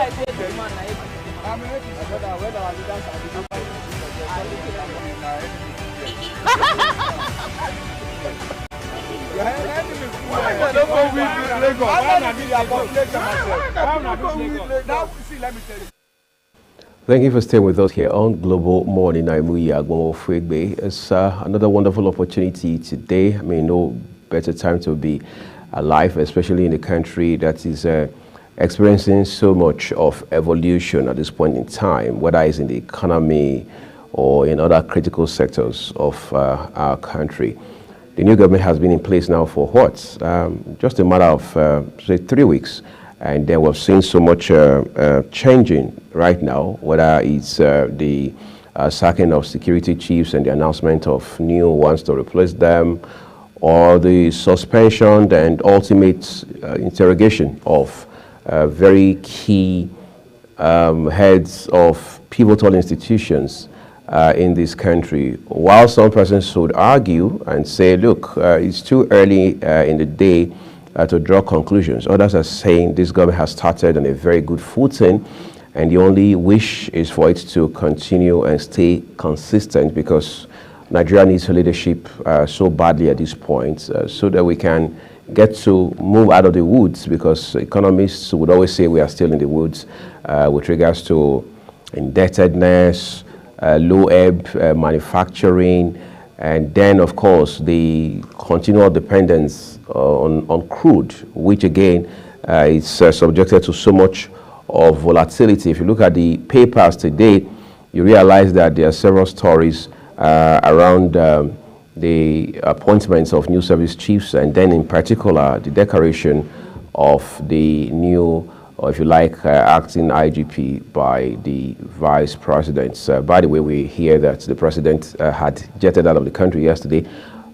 Thank you for staying with us here on Global Morning. It's another wonderful opportunity today. I mean, no better time to be alive, especially in a country that is experiencing so much of evolution at this point in time, whether it's in the economy or in other critical sectors of our country. The new government has been in place now for what? Just a matter of, say, 3 weeks. And then we've seen so much changing right now, whether it's the sacking of security chiefs and the announcement of new ones to replace them, or the suspension and ultimate interrogation of very key heads of pivotal institutions in this country. While some persons would argue and say, look, it's too early in the day to draw conclusions. Others are saying this government has started on a very good footing, and the only wish is for it to continue and stay consistent, because Nigeria needs leadership so badly at this point, so that we can get to move out of the woods, because economists would always say we are still in the woods with regards to indebtedness, low ebb manufacturing, and then, of course, the continual dependence on crude, which again is subjected to so much of volatility. If you look at the papers today, you realize that there are several stories around the appointments of new service chiefs, and then in particular the decoration of the new, or if you like, acting IGP by the vice president. By the way, we hear that the president had jetted out of the country yesterday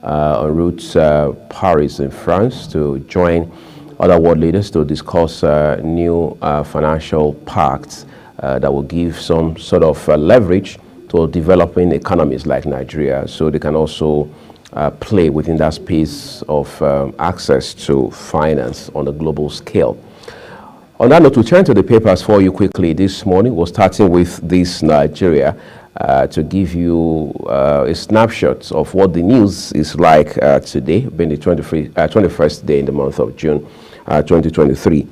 en route Paris in France to join other world leaders to discuss new financial pacts that will give some sort of leverage to developing economies like Nigeria, so they can also play within that space of access to finance on a global scale. On that note, we'll turn to the papers for you quickly this morning. We're starting with this Nigeria to give you a snapshot of what the news is like today, being the 21st day in the month of June 2023.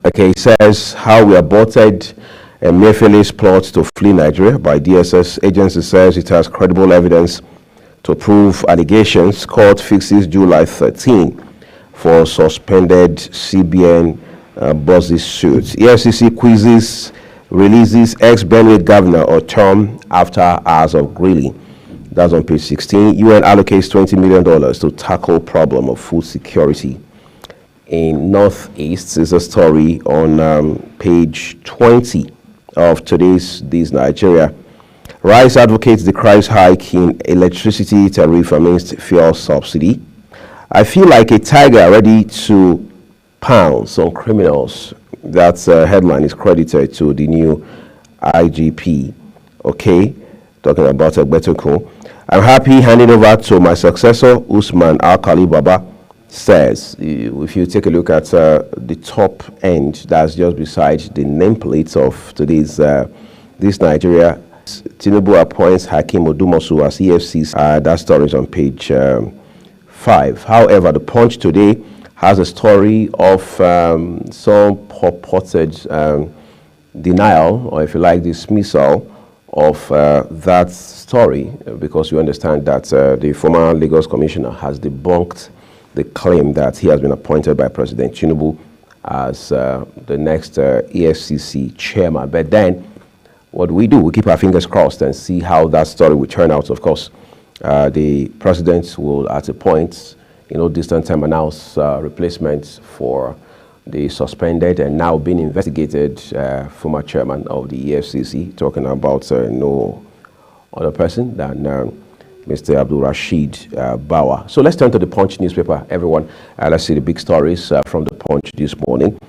Okay, it says how we aborted Emefiele's plot to flee Nigeria by DSS. Agency says it has credible evidence to prove allegations. Court fixes July 13 for suspended CBN Buzzy suit. EFCC quizzes, releases ex-Benue governor or term after hours of grilling. That's on page 16. UN allocates $20 million to tackle problem of food security in Northeast. Is a story on page 20 of today's This Nigeria. Rice advocates the price hike in electricity tariff amidst fuel subsidy. I feel like a tiger ready to pounce on criminals. That headline is credited to the new IGP. Okay, talking about Egbetokun. I'm happy handing over to my successor, Usman Alkali Baba. Says, if you take a look at the top end, that's just beside the nameplate of today's This Nigeria, Tinubu appoints Hakeem Odumosu as EFCC. That story is on page 5. However, the Punch today has a story of some purported denial, or if you like, dismissal of that story, because you understand that the former Lagos Commissioner has debunked the claim that he has been appointed by President Tinubu as the next EFCC chairman. But then, what we do, we keep our fingers crossed and see how that story will turn out. Of course, the president will, at a point, distant time, announce replacements for the suspended and now being investigated former chairman of the EFCC, talking about no other person than Mr. Abdul Rashid Bawa. So let's turn to the Punch newspaper, everyone. Let's see the big stories from the Punch this morning.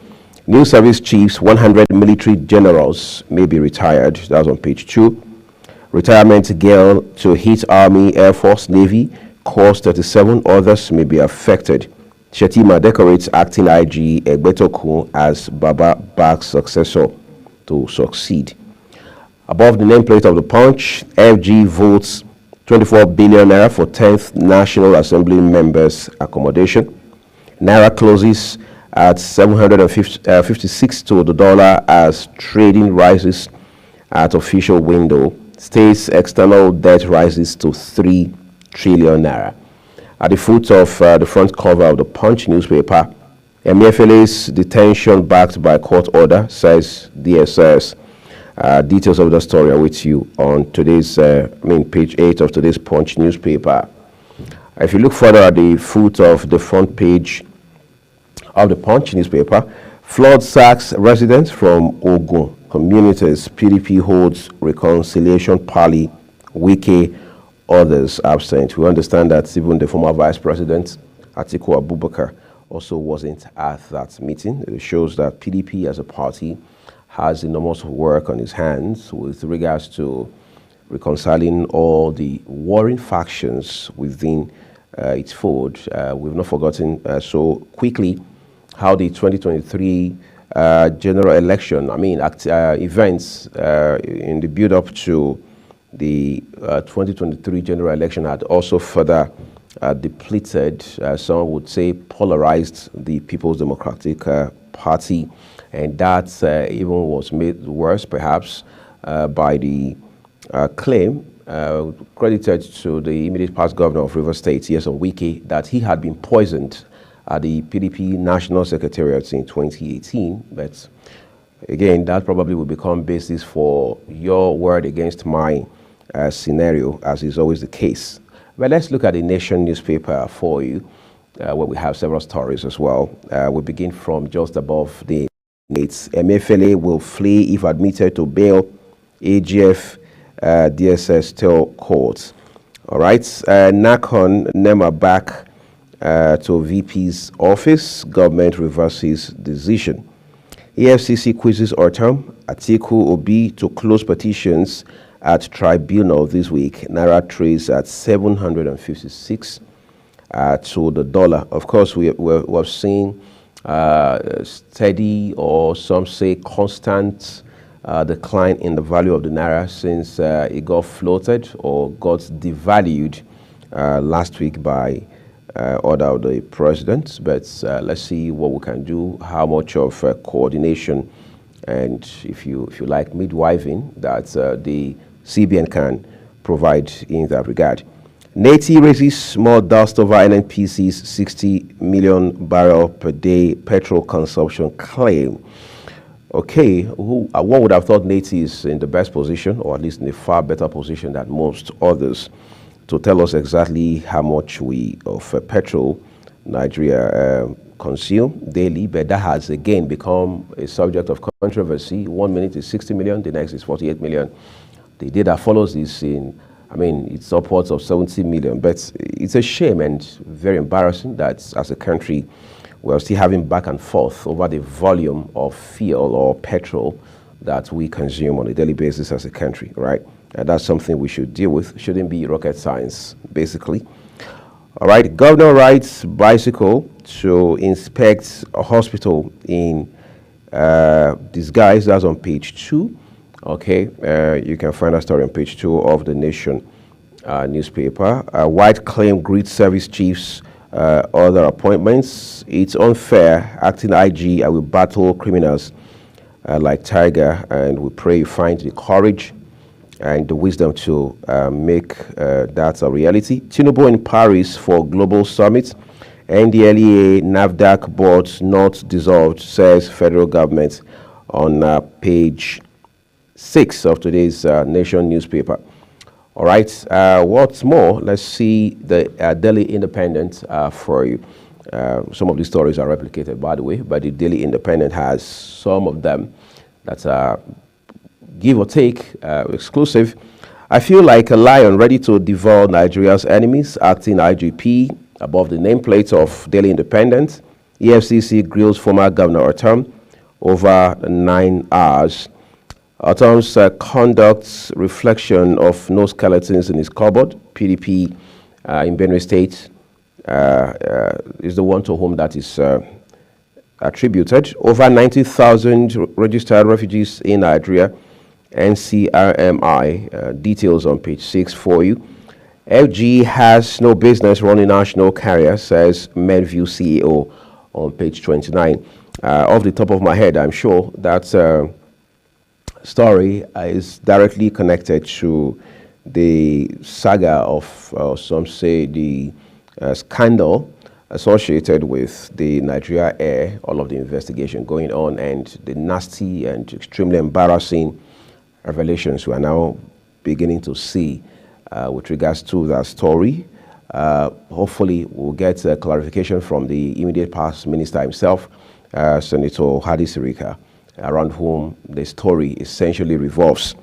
New service chiefs, 100 military generals may be retired. That's on page 2. Retirement gale to hit Army, Air Force, Navy. Course 37, others may be affected. Shetima decorates acting IG Egbetokun as Baba Bak's successor to succeed. Above the nameplate of the Punch, FG votes 24 billion naira for 10th National Assembly members' accommodation. Naira closes at 756 to the dollar as trading rises at official window. State's external debt rises to 3 trillion naira. At the foot of the front cover of the Punch newspaper, Emefiele's detention backed by court order, says DSS. Details of the story are with you on today's, page 8 of today's Punch newspaper. If you look further at the foot of the front page of the Punch newspaper, flood sacks residents from Ogun communities. PDP holds reconciliation parley. Wike, others absent. We understand that even the former Vice President, Atiku Abubakar, also wasn't at that meeting. It shows that PDP as a party has enormous work on its hands with regards to reconciling all the warring factions within its fold. We've not forgotten so quickly how the 2023 general election, events in the build-up to the 2023 general election had also further depleted, some would say polarized, the People's Democratic Party. And that even was made worse, perhaps, by the claim credited to the immediate past governor of Rivers State, Nyesom Wike, that he had been poisoned at the PDP National Secretariat in 2018. But again, that probably will become basis for your word against my scenario, as is always the case. But let's look at the Nation newspaper for you, where we have several stories as well. We begin from just above the Nates. Emefiele will flee if admitted to bail. AGF DSS tell courts. All right. Nakon Nema back to VP's office. Government reverses decision. EFCC quizzes Ortam. Atiku Obi to close petitions at tribunal this week. Naira trades at 756 to the dollar. Of course, we've seen steady, or some say constant, decline in the value of the naira since it got floated or got devalued last week by order of the president. But let's see what we can do, how much of coordination and, if you like, midwiving that the CBN can provide in that regard. Nati raises more dust over NNPC's 60 million barrel per day petrol consumption claim. Okay, one would have thought Nati is in the best position, or at least in a far better position than most others, to tell us exactly how much of petrol Nigeria consume daily. But that has again become a subject of controversy. 1 minute is 60 million, the next is 48 million. The data follows this it's upwards of 70 million. But it's a shame and very embarrassing that as a country, we're still having back and forth over the volume of fuel or petrol that we consume on a daily basis as a country, right? And that's something we should deal with. Shouldn't be rocket science, basically. All right, governor rides bicycle to inspect a hospital in disguise. That's on page 2. Okay, you can find that story on page 2 of the Nation newspaper. White claim greets service chiefs, other appointments. It's unfair. Acting IG, I will battle criminals like Tiger, and we pray you find the courage and the wisdom to make that a reality. Tinubu in Paris for Global Summit. NDLEA NAFDAC board not dissolved, says federal government on page 6 of today's Nation newspaper. All right, what's more, let's see the Daily Independent for you. Some of these stories are replicated, by the way, but the Daily Independent has some of them that are give or take exclusive. I feel like a lion ready to devour Nigeria's enemies, acting IGP above the nameplate of Daily Independent. EFCC grills former Governor Ortam over 9 hours. Ortam's conducts reflection of no skeletons in his cupboard. PDP in Benue State is the one to whom that is attributed. Over 90,000 registered refugees in Nigeria. NCRMI, details on page 6 for you. FG has no business running national carrier, says Medview CEO on page 29. Off the top of my head, I'm sure that story is directly connected to the saga of, some say, the scandal associated with the Nigeria Air, all of the investigation going on, and the nasty and extremely embarrassing revelations we are now beginning to see with regards to that story. Hopefully, we'll get clarification from the immediate past minister himself, Senator Hadi Sirika, around whom the story essentially revolves.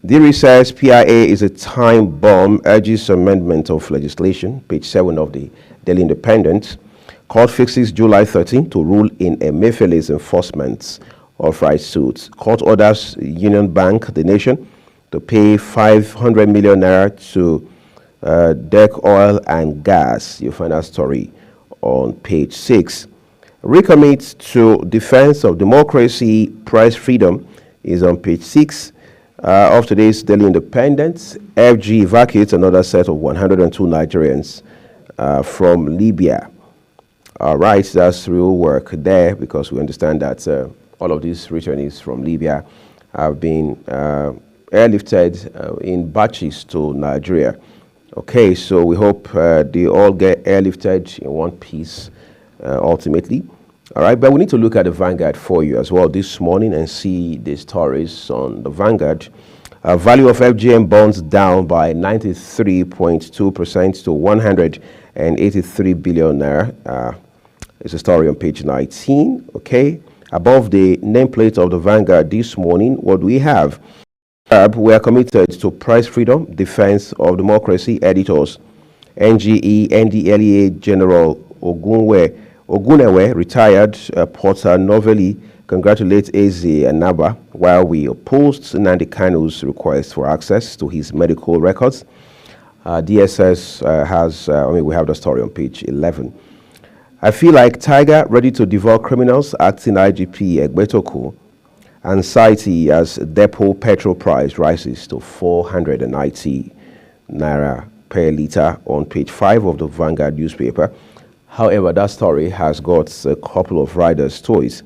Diri says PIA is a time bomb, urges amendment of legislation, page 7 of the Daily Independent. Court fixes July 13 to rule in Emefiele's enforcement of rights suits. Court orders Union Bank, the nation, to pay 500 million naira to Deck Oil and Gas. You'll find that story on page 6. Recommit to defense of democracy, press freedom is on page 6 of today's Daily Independent. FG evacuates another set of 102 Nigerians from Libya. All right, that's real work there, because we understand that all of these returnees from Libya have been airlifted in batches to Nigeria. Okay, so we hope they all get airlifted in one piece ultimately. All right, but we need to look at the Vanguard for you as well this morning and see the stories on the Vanguard. Value of FGM bonds down by 93.2% to 183 billion naira. It's a story on page 19. Okay, above the nameplate of the Vanguard this morning, what do we have? We are committed to price freedom, defense of democracy. Editors: NGE, NDLEA General Ogunewe, retired. Porter Novelli congratulates Eze and Naba, while we opposed Nnamdi Kanu's request for access to his medical records. DSS has, we have the story on page 11. I feel like Tiger ready to devour criminals, acting IGP Egbetoku. Anxiety as depot petrol price rises to 490 naira per litre on page 5 of the Vanguard newspaper. However, that story has got a couple of riders' stories.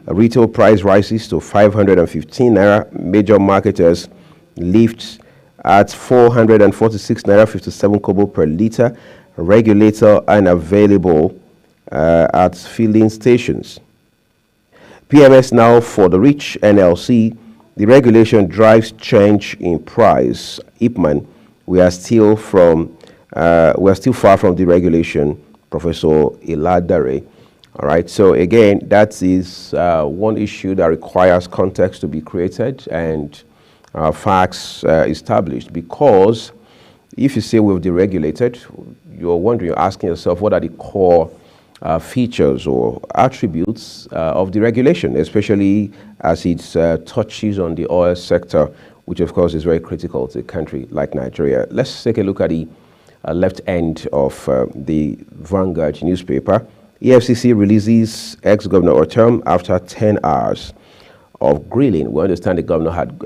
Retail price rises to 515 naira. Major marketers lift at 446 naira 57 kobo per litre. Regulator unavailable at filling stations. PMS now for the rich. NLC, the regulation drives change in price. Ipman, we are still far from deregulation. Professor Iladare. All right, so again, that is one issue that requires context to be created and facts established, because if you say we've deregulated, you're asking yourself, what are the core features or attributes of deregulation, especially as it touches on the oil sector, which of course is very critical to a country like Nigeria. Let's take a look at the left end of the Vanguard newspaper. EFCC releases ex-governor Ortom after 10 hours of grilling. We understand the governor had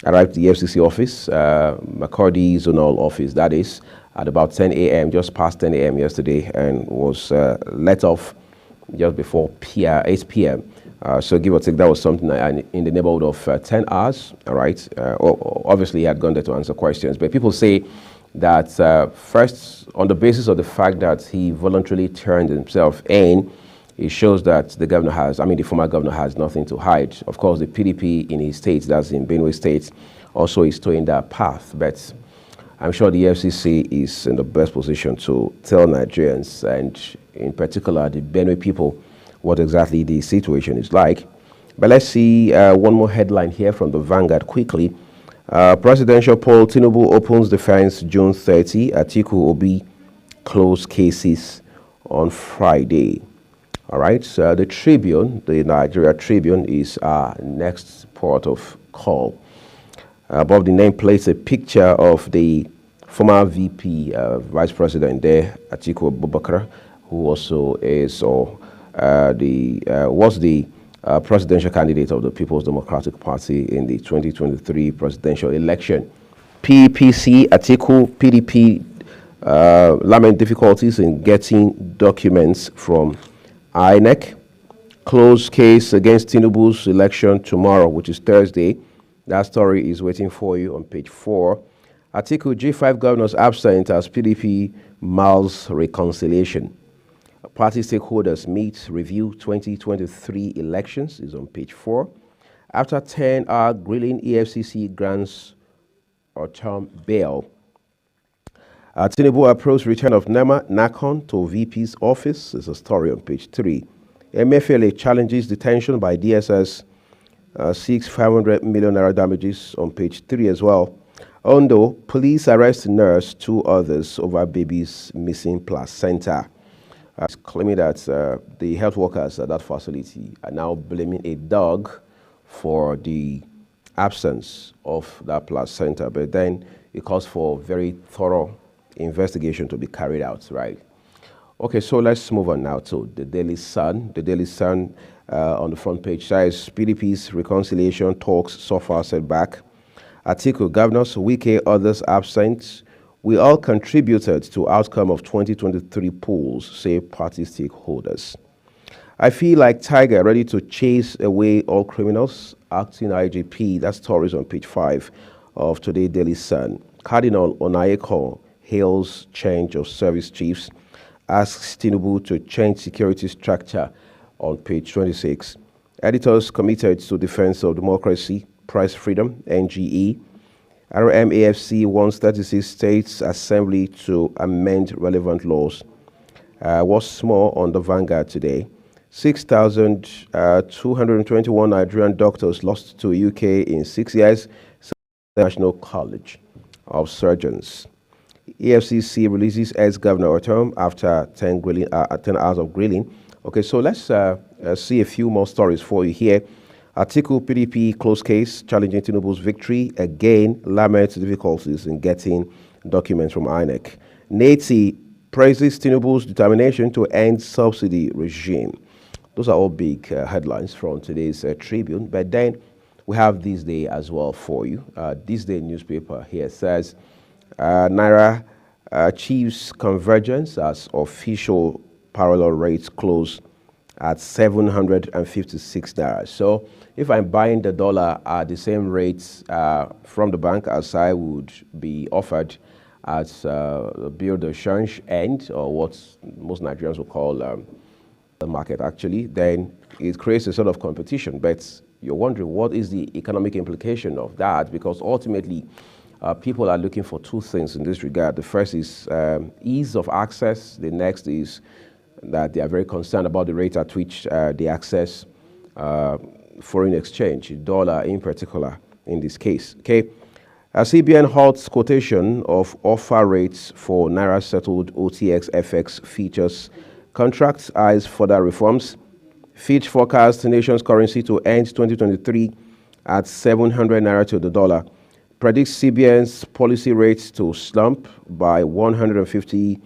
arrived at the EFCC office, Makurdi Zonal office, that is, at about 10 a.m., just past 10 a.m. yesterday, and was let off just before 8 p.m. So give or take, that was something in the neighborhood of 10 hours, all right? Obviously, he had gone there to answer questions, but people say that first, on the basis of the fact that he voluntarily turned himself in, it shows that the governor the former governor has nothing to hide. Of course, the PDP in his state, that's in Benue State, also is towing that path. But I'm sure the FCC is in the best position to tell Nigerians, and in particular the Benue people, what exactly the situation is like. But let's see one more headline here from the Vanguard quickly. Presidential poll: Tinubu opens defense June 30. Atiku Obi close cases on Friday. All right, so the Tribune, the Nigeria Tribune, is our next port of call. Above the nameplate, a picture of the former VP, Vice President there, Atiku Abubakar, who also is was the presidential candidate of the People's Democratic Party in the 2023 presidential election. PPC, Atiku, PDP lament difficulties in getting documents from INEC. Closed case against Tinubu's election tomorrow, which is Thursday. That story is waiting for you on page 4. Atiku, G5 governors absent as PDP mouths reconciliation. Party stakeholders meet, review 2023 elections is on page 4. After 10-hour grilling, EFCC grants term bail. Tinubu approves return of Nema Nakon to VP's office is a story on page 3. Emefiele challenges detention by DSS, seeks 500 million naira damages on page 3 as well. Ondo, police arrest nurse, 2 others over baby's missing placenta. Claiming that the health workers at that facility are now blaming a dog for the absence of that placenta, but then it calls for very thorough investigation to be carried out, right? Okay, so let's move on now to the Daily Sun. The Daily Sun on the front page says PDP's reconciliation talks so far setback. Atiku, governors, Wike, others absent. We all contributed to outcome of 2023 polls, say party stakeholders. I feel like Tiger ready to chase away all criminals, acting IGP. That story is on page 5 of today's Daily Sun. Cardinal Onayeko hails change of service chiefs, asks Tinubu to change security structure on page 26. Editors committed to defense of democracy, press freedom, NGE. RMAFC wants 36 states assembly to amend relevant laws. What's more on the Vanguard today? 6,221 Nigerian doctors lost to UK in 6 years, National College of Surgeons. EFCC releases ex-governor Otom after 10 hours of grilling. Okay, so let's see a few more stories for you here. Atiku PDP close case challenging Tinubu's victory. Again, laments difficulties in getting documents from INEC. Nati praises Tinubu's determination to end subsidy regime. Those are all big headlines from today's Tribune. But then we have This Day as well for you. This Day newspaper here says Naira achieves convergence as official parallel rates close at 756 naira. So if I'm buying the dollar at the same rates from the bank as I would be offered at the bill de change end, or what most Nigerians will call the market actually, then it creates a sort of competition. But you're wondering what is the economic implication of that, because ultimately people are looking for 2 things in this regard. The first is ease of access. The next is that they are very concerned about the rate at which they access foreign exchange, dollar in particular in this case. Okay, CBN halts quotation of offer rates for Naira settled OTX FX futures contracts, eyes further reforms. Fitch forecasts the nation's currency to end 2023 at 700 Naira to the dollar. Predicts CBN's policy rates to slump by 150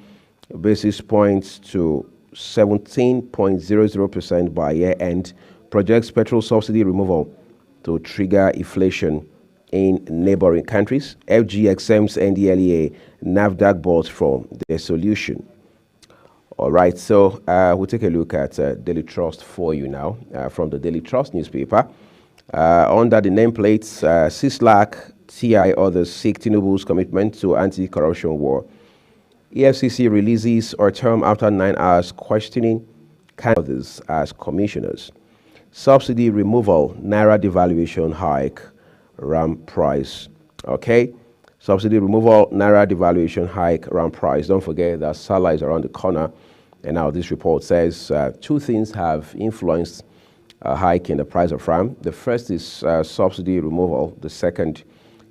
basis points to 17.00% by year end. Projects petrol subsidy removal to trigger inflation in neighboring countries. FG exempts NDLEA NAFDAC board from the solution. All right, so we'll take a look at Daily Trust for you now from the Daily Trust newspaper. Under the nameplates, CISLAC, TI, others seek Tinubu's commitment to anti-corruption war. EFCC releases term after 9 hours questioning others as commissioners. Subsidy removal, Naira devaluation hike, RAM price. Okay, subsidy removal, Naira devaluation hike, RAM price. Don't forget that Salah is around the corner. And now this report says 2 things have influenced a hike in the price of RAM. The first is subsidy removal. The second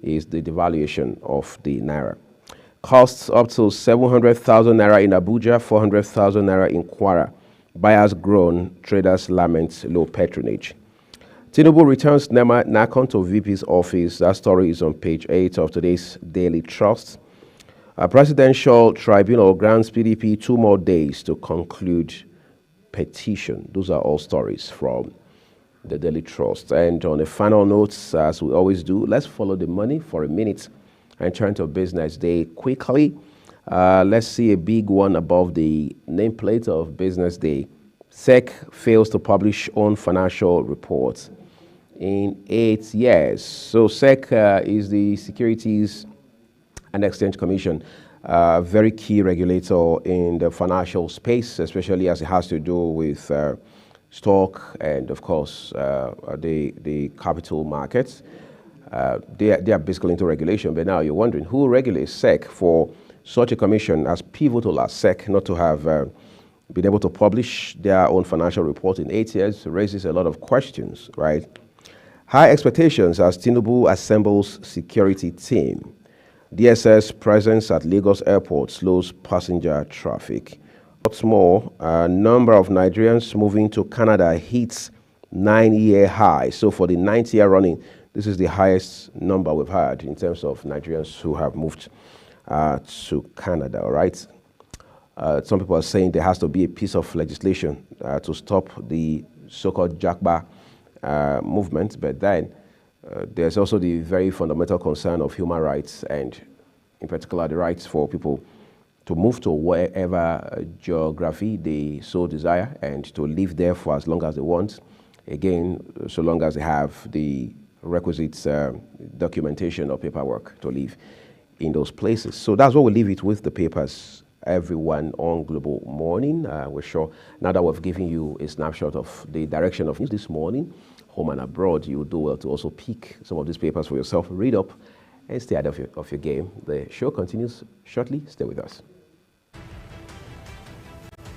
is the devaluation of the Naira. Costs up to 700,000 Naira in Abuja, 400,000 Naira in Kwara. Buyers groan, traders lament low patronage. Tinubu returns Nema Nakon to VP's office. That story is on page 8 of today's Daily Trust. A presidential tribunal grants PDP 2 more days to conclude petition. Those are all stories from the Daily Trust. And on a final note, as we always do, let's follow the money for a minute and turn to business day quickly. Let's see a big one above the nameplate of business day. SEC fails to publish own financial reports in 8 years. So SEC is the Securities and Exchange Commission, a very key regulator in the financial space, especially as it has to do with stock and, of course, the capital markets. They are basically into regulation, but now you're wondering who regulates SEC for such a commission as pivotal as SEC not to have been able to publish their own financial report in 8 years raises a lot of questions, right? High expectations as Tinubu assembles security team. DSS presence at Lagos Airport slows passenger traffic. What's more, a number of Nigerians moving to Canada hits 9-year high. So for the 9th year running, this is the highest number we've had in terms of Nigerians who have moved to Canada, all right? Some people are saying there has to be a piece of legislation to stop the so-called Jagba movement, but then there's also the very fundamental concern of human rights and in particular the rights for people to move to wherever geography they so desire and to live there for as long as they want. Again, so long as they have the requisite documentation or paperwork to live in those places. So that's what we leave it with the papers, everyone, on Global Morning. We're sure now that we've given you a snapshot of the direction of news this morning, home and abroad, you will do well to also pick some of these papers for yourself, read up, and stay ahead of your game. The show continues shortly. Stay with us.